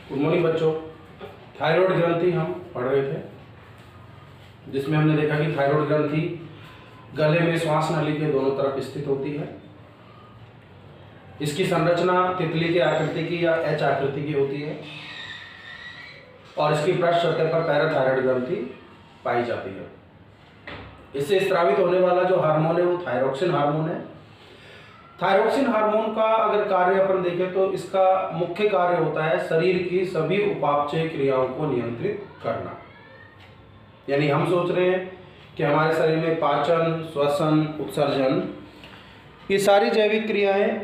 Good morning बच्चों। Thyroid ग्रंथि हम पढ़ रहे थे, जिसमें हमने देखा कि थायराइड ग्रंथि गले में श्वास नली के दोनों तरफ स्थित होती है। इसकी संरचना तितली के आकृति की या एच आकृति की होती है और इसकी पृष्ठ सतह पर पैराथायराइड ग्रंथि पाई जाती है। इससे स्रावित होने वाला जो हार्मोन है वो थायरोक्सिन हार्मोन है। थायरोक्सिन हार्मोन का अगर कार्य अपन देखें तो इसका मुख्य कार्य होता है शरीर की सभी उपापचय क्रियाओं को नियंत्रित करना। यानी हम सोच रहे हैं कि हमारे शरीर में पाचन, श्वसन, उत्सर्जन, ये सारी जैविक क्रियाएं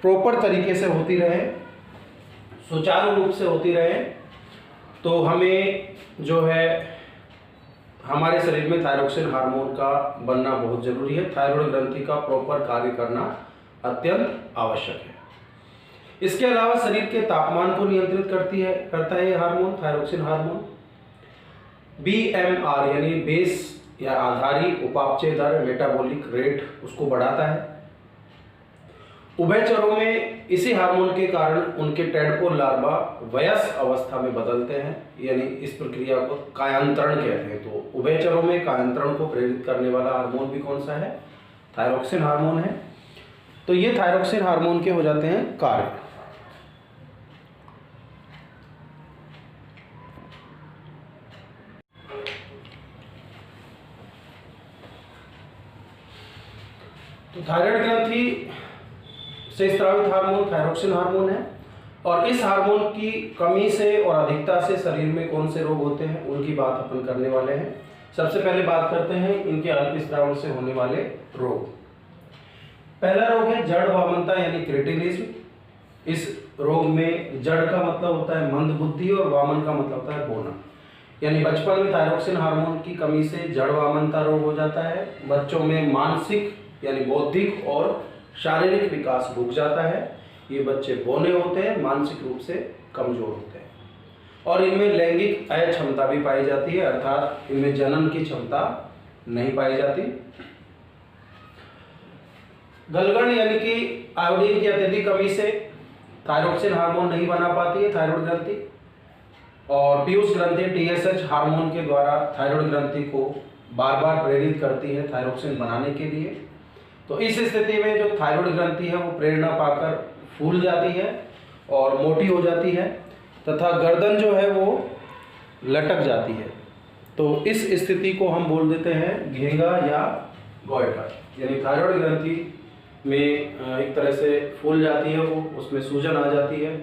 प्रॉपर तरीके से होती रहे, सुचारू रूप से होती रहे, तो हमें जो है हमारे शरीर में थायरोक्सिन हार्मोन का बनना बहुत जरूरी है। थायराइड ग्रंथि का प्रॉपर कार्य करना अत्यंत आवश्यक है। इसके अलावा शरीर के तापमान को नियंत्रित करता है ये हार्मोन, थायरोक्सिन हार्मोन। BMR यानी बेस या आधारी उपापचय दर, मेटाबॉलिक रेट, उसको बढ़ाता है। उभयचरों में इसी हार्मोन के कारण उनके टेडपोल लार्वा वयस्क अवस्था में बदलते हैं, यानी इस प्रक्रिया को कायांतरण कहते हैं। तो उभयचरों में कायांतरण को प्रेरित करने वाला हार्मोन भी कौन सा है? थायरोक्सिन हार्मोन है। तो ये थायरोक्सिन हार्मोन के हो जाते हैं कार्य। तो थायराइड ग्रंथि से स्रावित हार्मोन थायरोक्सिन हार्मोन है और इस हार्मोन की कमी से और अधिकता से शरीर में कौन से रोग होते हैं उनकी बात अपन करने वाले हैं। सबसे पहले बात करते हैं इनके अल्पस्रावन से होने वाले रोग। पहला रोग है जड़ वामनता यानी क्रेटिनिज्म। इस रोग में जड़ का मतलब होता है मंद बुद्धि और वामन का मतलब होता है बोना। यानी बचपन में थायरोक्सिन हार्मोन की कमी से जड़ वामनता रोग हो जाता है। बच्चों में मानसिक यानी बौद्धिक और शारीरिक विकास रुक जाता है। ये बच्चे बौने होते हैं, मानसिक रूप से कमजोर होते हैं और इनमें लैंगिक अक्षमता भी पाई जाती है, अर्थात इनमें जनन की क्षमता नहीं पाई जाती। गलगंड यानी कि आयोडीन की अत्यधिक कमी से थायरोक्सिन हार्मोन नहीं बना पाती है थायराइड ग्रंथि और पीयूष ग्रंथि TSH हार्मोन के द्वारा थायराइड ग्रंथि को बार बार प्रेरित करती है थायरोक्सिन बनाने के लिए। तो इस स्थिति में जो थायराइड ग्रंथि है वो प्रेरणा पाकर फूल जाती है और मोटी हो जाती है तथा गर्दन जो है वो लटक जाती है। तो इस स्थिति को हम बोल देते हैं घेंगा या गोइटर। यानी थायराइड ग्रंथि में एक तरह से फूल जाती है, वो उसमें सूजन आ जाती है,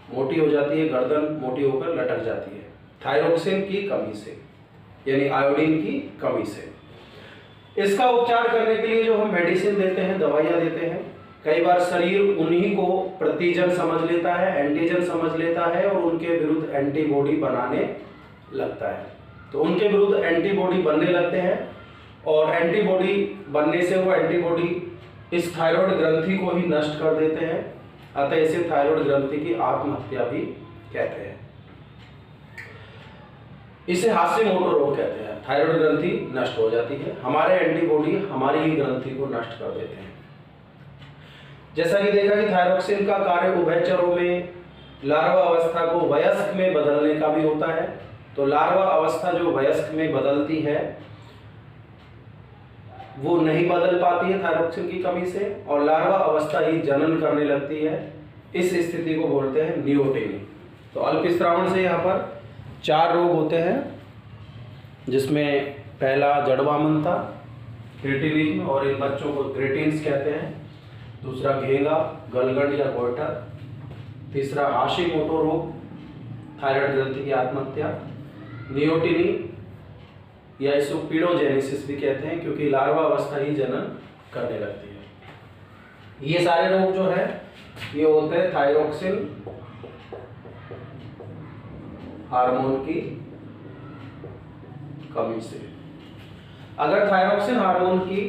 मोटी हो जाती है, गर्दन मोटी होकर लटक जाती है थायरोक्सिन की कमी से, यानी आयोडीन की कमी से। इसका उपचार करने के लिए जो हम मेडिसिन देते हैं, दवाइयाँ देते हैं, कई बार शरीर उन्हीं को प्रतिजन समझ लेता है, एंटीजन समझ लेता है और उनके विरुद्ध एंटीबॉडी बनाने लगता है। तो उनके विरुद्ध एंटीबॉडी बनने लगते हैं और एंटीबॉडी बनने से वो एंटीबॉडी इस थायराइड ग्रंथि को ही नष्ट कर देते हैं। अतः इसे थायराइड ग्रंथि की आत्महत्या भी कहते हैं। इसे हाशिमोटो रोग कहते हैं। थायराइड ग्रंथि नष्ट हो जाती है, हमारे एंटीबॉडी हमारी ही ग्रंथि को नष्ट कर देते हैं। जैसा कि देखा कि थायरोक्सिन का कार्य उभयचरों में लार्वा अवस्था को वयस्क में बदलने का भी होता है। तो लार्वा अवस्था जो वयस्क में बदलती है वो नहीं बदल पाती है थायरोक्सिन की कमी से और लार्वा अवस्था ही जनन करने लगती है। इस स्थिति को बोलते हैं नियोटिनी। तो अल्पस्रावन से यहाँ पर 4 रोग होते हैं, जिसमें पहला जड़ वामनता, क्रेटिनिज्म और इन बच्चों को क्रेटिन्स कहते हैं। दूसरा घेंगा, गलगंड या गोइटर। तीसरा हाशिमोटो रोग, थायराइड ग्रंथि की आत्महत्या। नियोटिनी या इसको पीडोजेनेसिस भी कहते हैं, क्योंकि लार्वा अवस्था ही जनन करने लगती है। ये सारे रोग जो है ये होते हैं थायरोक्सिन हार्मोन की कमी से। अगर थायरोक्सिन हार्मोन की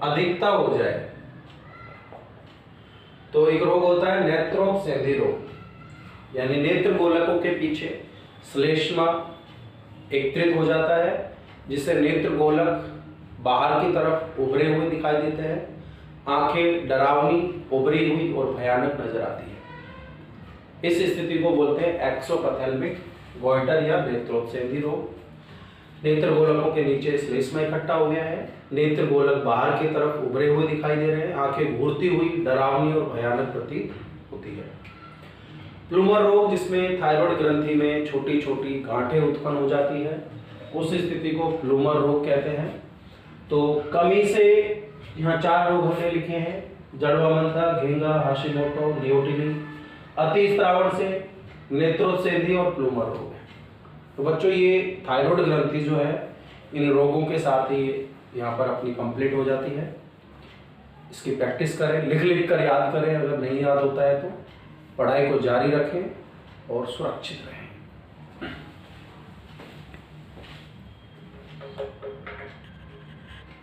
अधिकता हो जाए तो एक रोग होता है नेत्रोपसेंधी रोग, यानी नेत्र गोलकों के पीछे श्लेष्मा एकत्रित हो जाता है, जिससे नेत्र गोलक बाहर की तरफ उभरे हुए दिखाई देते हैं आंखें डरावनी, उभरी हुई और भयानक नजर आती है। इस स्थिति को बोलते हैं एक्सोपथेल्मिक गॉइटर या नेत्रोत्सेंधी रोग। नेत्र गोलकों के नीचे श्लेष्मा इकट्ठा हो गया है, नेत्र गोलक बाहर की तरफ उभरे हुए दिखाई दे रहे हैं, आंखें घूरती हुई, डरावनी और भयानक प्रतीत होती है। प्लूमर रोग, जिसमें थायराइड ग्रंथि में छोटी छोटी गांठें उत्पन्न हो जाती है, उस स्थिति को प्लूमर रोग कहते हैं। तो कमी से यहाँ 4 रोग हमने लिखे हैं, जड़वामंदा, घेंगा, हाशिमोटो, नियोटिनी। अति स्त्रावण से नेत्रोत्सेंधी और प्लूमर रोग है। तो बच्चों ये थायराइड ग्रंथि जो है इन रोगों के साथ ही यहाँ पर अपनी कंप्लीट हो जाती है। इसकी प्रैक्टिस करें, लिख लिख कर याद करें, अगर नहीं याद होता है तो पढ़ाई को जारी रखें और सुरक्षित रहें।